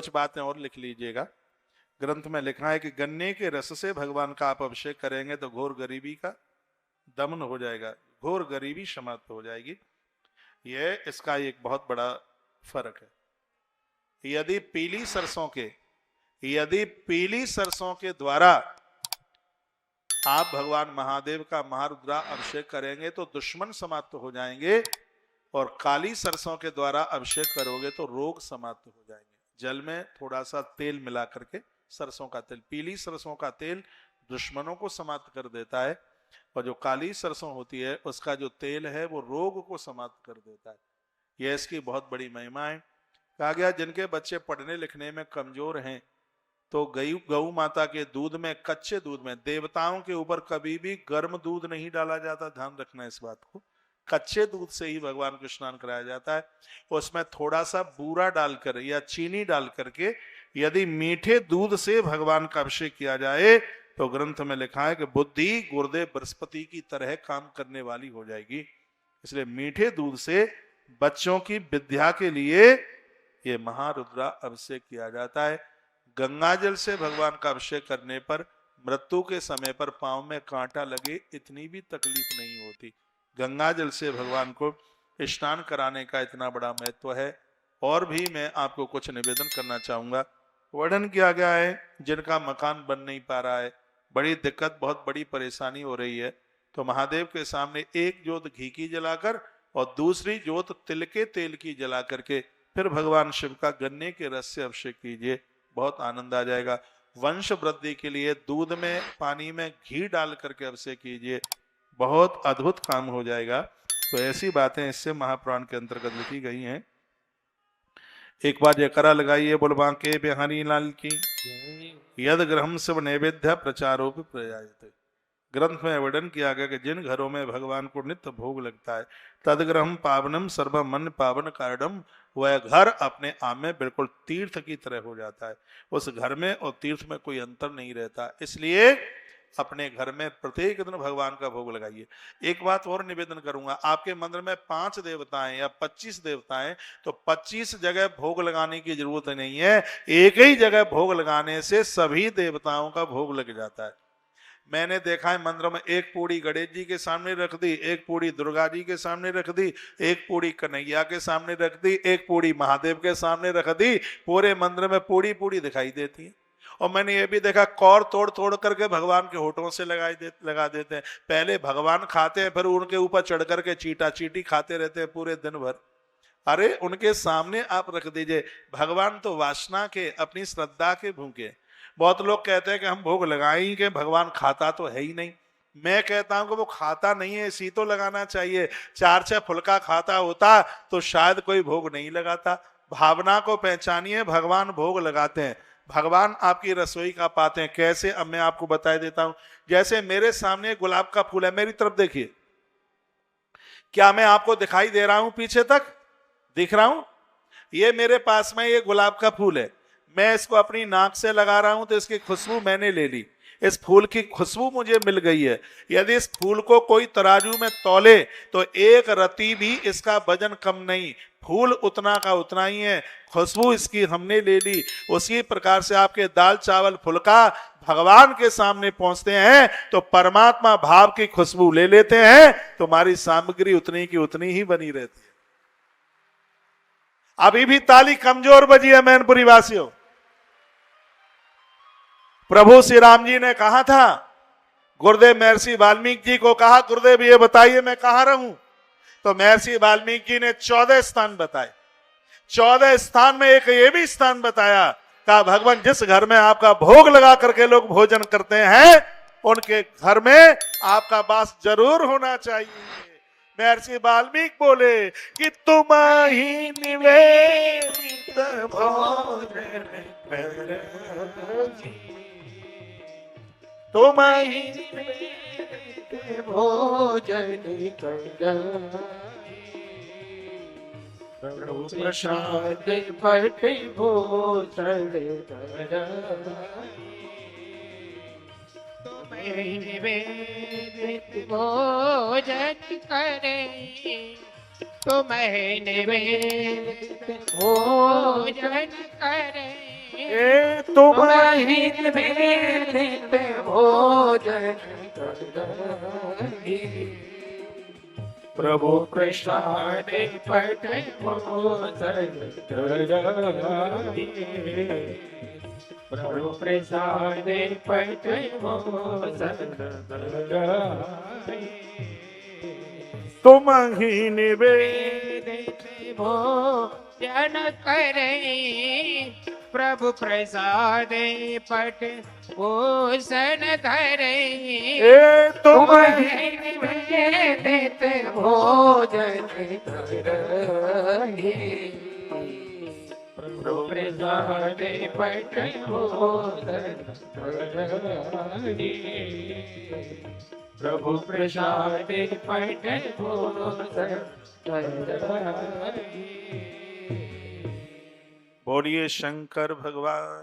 कुछ बातें और लिख लीजिएगा। ग्रंथ में लिखा है कि गन्ने के रस से भगवान का आप अभिषेक करेंगे तो घोर गरीबी का दमन हो जाएगा, घोर गरीबी समाप्त हो जाएगी। यह इसका एक बहुत बड़ा फर्क है। यदि पीली सरसों के द्वारा आप भगवान महादेव का महारुद्रा अभिषेक करेंगे तो दुश्मन समाप्त हो जाएंगे, और काली सरसों के द्वारा अभिषेक करोगे तो रोग समाप्त हो जाएंगे। जल में थोड़ा सा तेल मिला करके, सरसों का तेल, पीली सरसों का तेल दुश्मनों को समाप्त कर देता है, और जो काली सरसों होती है उसका जो तेल है वो रोग को समाप्त कर देता है। यह इसकी बहुत बड़ी महिमा है। कहा गया जिनके बच्चे पढ़ने लिखने में कमजोर हैं तो गऊ माता के दूध में, कच्चे दूध में, देवताओं के ऊपर कभी भी गर्म दूध नहीं डाला जाता, ध्यान रखना इस बात को। कच्चे दूध से ही भगवान को स्नान कराया जाता है। उसमें थोड़ा सा बूरा डालकर या चीनी डाल करके यदि मीठे दूध से भगवान का अभिषेक किया जाए तो ग्रंथ में लिखा है कि बुद्धि गुरुदेव बृहस्पति की तरह काम करने वाली हो जाएगी। इसलिए मीठे दूध से बच्चों की विद्या के लिए ये महारुद्रा अभिषेक किया जाता है। गंगा जल से भगवान का अभिषेक करने पर मृत्यु के समय पर पांव में कांटा लगे इतनी भी तकलीफ नहीं होती। गंगा जल से भगवान को स्नान कराने का इतना बड़ा महत्व है। और भी मैं आपको कुछ निवेदन करना चाहूंगा। वर्णन किया गया है जिनका मकान बन नहीं पा रहा है, बड़ी दिक्कत, बहुत बड़ी परेशानी हो रही है, तो महादेव के सामने एक जोत घी की जलाकर और दूसरी जोत तिल के तेल की जला करके फिर भगवान शिव का गन्ने के रस से अभिषेक कीजिए, बहुत आनंद आ जाएगा। वंश वृद्धि के लिए दूध में, पानी में घी डाल करके अभिषेक कीजिए, बहुत अद्भुत काम हो जाएगा। तो ऐसी बातें इससे महापुराण के अंतर्गत लिखी गई हैं। एक बार जयकारा लगाइए बोल बांके बिहारी लाल की। यद ग्रहम शिव नैवेद्य प्रचारोप प्रयायते। ग्रंथ में वर्णन किया गया कि जिन घरों में भगवान को नित्य भोग लगता है तदग्रहम पावनम सर्व मन पावन कारणम, वह घर अपने आप में बिल्कुल तीर्थ की तरह हो जाता है। उस घर में और तीर्थ में कोई अंतर नहीं रहता। इसलिए अपने घर में प्रत्येक दिन भगवान का भोग लगाइए। एक बात और निवेदन करूंगा, आपके मंदिर में 5 देवताएं या 25 देवताएं, तो 25 जगह भोग लगाने की जरूरत नहीं है। एक ही जगह भोग लगाने से सभी देवताओं का भोग लग जाता है। मैंने देखा है मंदिर में एक पूड़ी गणेश जी के सामने रख दी, एक पूड़ी दुर्गा जी के सामने रख दी, एक पूड़ी कन्हैया के सामने रख दी, एक पूड़ी महादेव के सामने रख दी, पूरे मंदिर में पूड़ी पूड़ी दिखाई देती है। और मैंने ये भी देखा कौर तोड़ तोड़ करके भगवान के होठों से लगा देते हैं। पहले भगवान खाते हैं, फिर उनके ऊपर चढ़ करके चीटा चीटी खाते रहते हैं पूरे दिन भर। अरे उनके सामने आप रख दीजिए। भगवान तो वासना के, अपनी श्रद्धा के भूखे। बहुत लोग कहते हैं कि हम भोग लगाएंगे, भगवान खाता तो है ही नहीं। मैं कहता हूं कि वो खाता नहीं है, इसी तो लगाना चाहिए। 4-6 फुल्का खाता होता तो शायद कोई भोग नहीं लगाता। भावना को पहचानिए, भगवान भोग लगाते हैं, भगवान आपकी रसोई का पाते हैं। कैसे, अब मैं आपको बता देता हूं। जैसे मेरे सामने गुलाब का फूल है, मेरी तरफ देखिए, क्या मैं आपको दिखाई दे रहा हूं? पीछे तक दिख रहा हूं? ये मेरे पास में ये गुलाब का फूल है, मैं इसको अपनी नाक से लगा रहा हूं तो इसकी खुशबू मैंने ले ली, इस फूल की खुशबू मुझे मिल गई है। यदि इस फूल को कोई तराजू में तौले तो एक रति भी इसका वजन कम नहीं, फूल उतना का उतना ही है, खुशबू इसकी हमने ले ली। उसी प्रकार से आपके दाल चावल फुल्का भगवान के सामने पहुंचते हैं तो परमात्मा भाव की खुशबू ले लेते हैं, तुम्हारी सामग्री उतनी की उतनी ही बनी रहती है। अभी भी ताली कमजोर बजी है मैनपुरी वासियों। प्रभु श्री राम जी ने कहा था, गुरुदेव महर्षि वाल्मीकि जी को कहा, गुरुदेव ये बताइए मैं कहां रहूं? तो महर्षि वाल्मीकि जी ने 14 स्थान बताए। 14 स्थान में एक ये भी स्थान बताया, कहा भगवान जिस घर में आपका भोग लगा करके लोग भोजन करते हैं उनके घर में आपका वास जरूर होना चाहिए। महर्षि वाल्मीकि बोले कि तुम ही निवेदित भोजन तुम ही निवेदित भोजन प्रभु प्रसाद पठ भोजन निवेदित भोजन करे, तुम्हें निवेदित भोजन करे। ए तुम तुम्हीं नित भोजन कराए। प्रभु प्रसाद पट भोजन कराए। प्रभु प्रसाद पट भोजन कराए। तुम ही निवेद भोजन करे। प्रभु प्रसाद पट भूषण धरे। ए तुम निवेदित भोजन करे। प्रभु प्रसाद पट भोजन करे। प्रभु प्रसाद पट भोजन करे। बोलिए शंकर भगवान